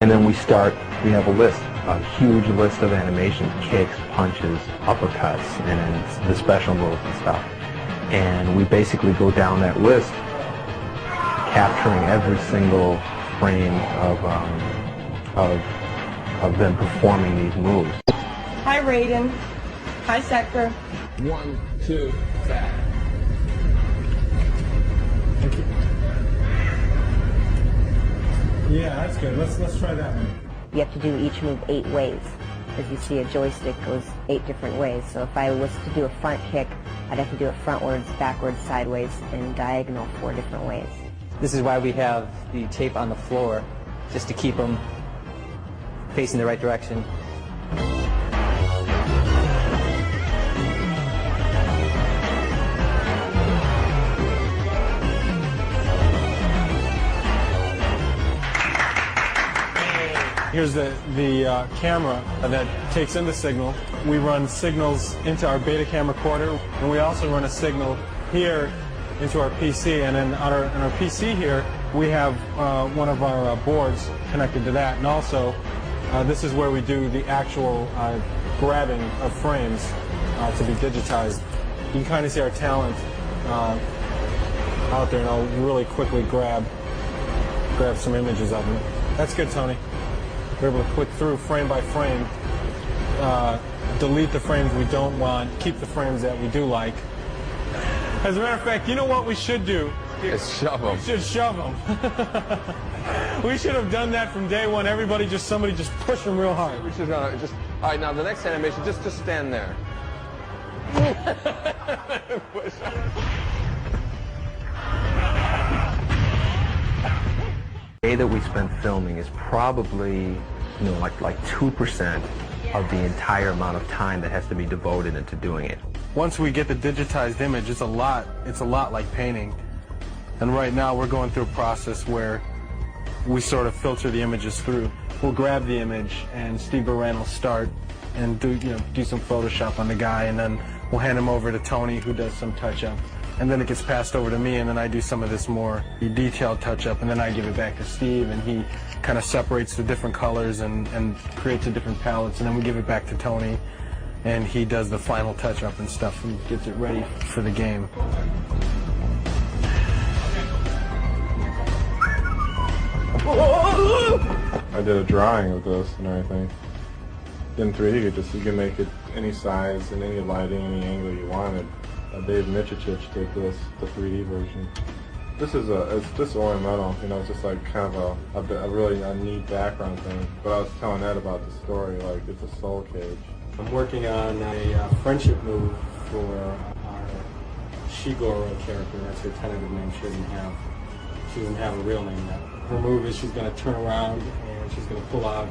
And then we have a list, a huge list of animations, kicks, punches, uppercuts, and the special moves and stuff. And we basically go down that list, capturing every single frame of them performing these moves. Hi, Raiden. Hi, Sector. 1, 2, back. Thank you. Yeah, that's good. Let's try that one. You have to do each move 8 ways. As you see, a joystick goes 8 different ways. So if I was to do a front kick, I'd have to do it frontwards, backwards, sideways, and diagonal 4 different ways. This is why we have the tape on the floor, just to keep them facing the right direction. Here's the camera that takes in the signal. We run signals into our Betacam recorder, and we also run a signal here into our PC. And then on our PC here, we have one of our boards connected to that. And also, this is where we do the actual grabbing of frames to be digitized. You can kind of see our talent out there, and I'll really quickly grab some images of them. That's good, Tony. We're able to click through frame by frame, delete the frames we don't want, keep the frames that we do like. As a matter of fact, you know what we should do? Is shove them. We should shove them. We should have done that from day one. Somebody just push them real hard. We should just. All right, now the next animation, just stand there. Push. The day that we spend filming is probably, like 2% of the entire amount of time that has to be devoted into doing it. Once we get the digitized image, it's a lot like painting. And right now we're going through a process where we sort of filter the images through. We'll grab the image and Steve Baran will start and do some Photoshop on the guy, and then we'll hand him over to Tony, who does some touch-up. And then it gets passed over to me, and then I do some of this more detailed touch-up, and then I give it back to Steve, and he kind of separates the different colors and creates the different palettes, and then we give it back to Tony, and he does the final touch-up and stuff and gets it ready for the game. I did a drawing of this and everything. In 3D, you can make it any size and any lighting, any angle you wanted. Dave Michich did this, the 3D version. It's just ornamental, it's just like kind of a really neat background thing. But I was telling Ed about the story, like it's a soul cage. I'm working on a friendship move for our Shigoro character. That's her tentative name. She doesn't have a real name yet. Her move is she's going to turn around and she's going to pull out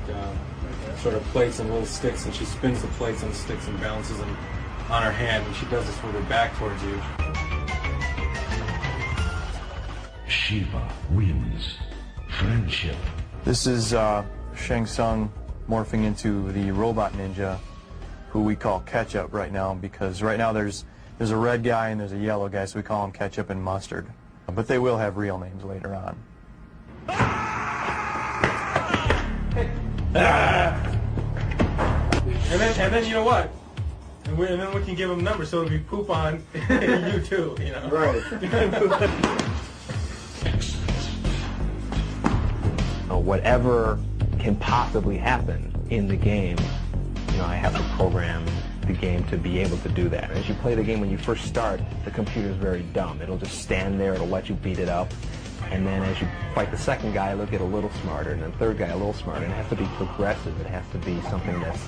sort of plates and little sticks, and she spins the plates and sticks and balances them on her hand, and she does this with her back towards you. Shiva wins. Friendship. This is Shang Tsung morphing into the robot ninja, who we call Ketchup right now, because right now there's a red guy and there's a yellow guy, so we call them Ketchup and Mustard. But they will have real names later on. And then you know what? And then we can give them numbers, so it'll be poop on you too, Right. Whatever can possibly happen in the game, I have to program the game to be able to do that. As you play the game, when you first start, the computer is very dumb. It'll just stand there, it'll let you beat it up. And then as you fight the second guy, it'll get a little smarter, and then the third guy a little smarter. And it has to be progressive. It has to be something that's,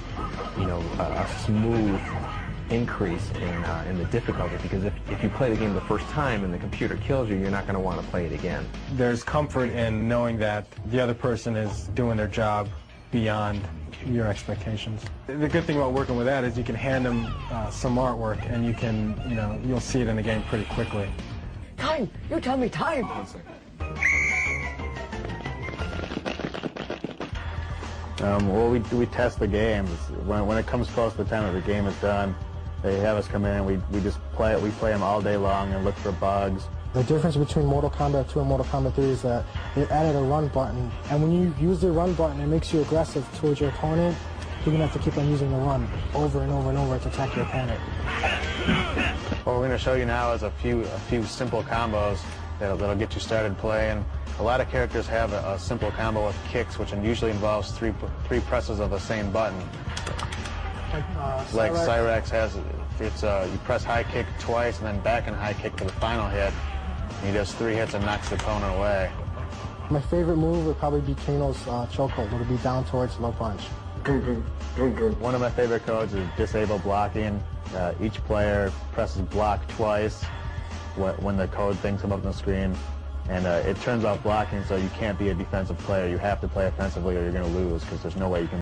a smooth increase in the difficulty, because if you play the game the first time and the computer kills you, you're not going to want to play it again. There's comfort in knowing that the other person is doing their job beyond your expectations. The good thing about working with that is you can hand them some artwork, and you can, you'll see it in the game pretty quickly. Time! You tell me time! 1 second. Well, we test the games. When it comes close to the time that the game is done, they have us come in and we just play it. We play them all day long and look for bugs. The difference between Mortal Kombat 2 and Mortal Kombat 3 is that they added a run button, and when you use the run button, it makes you aggressive towards your opponent. You're going to have to keep on using the run over and over and over to attack your opponent. What we're going to show you now is a few simple combos that'll get you started playing. A lot of characters have a simple combo with kicks, which usually involves three presses of the same button. Like Cyrax has, you press high kick twice and then back and high kick for the final hit. He does 3 hits and knocks the opponent away. My favorite move would probably be Kano's chokehold. It would be down towards low punch. One of my favorite codes is disable blocking. Each player presses block twice when the code things come up on the screen, and it turns off blocking, so you can't be a defensive player. You have to play offensively or you're going to lose, because there's no way you can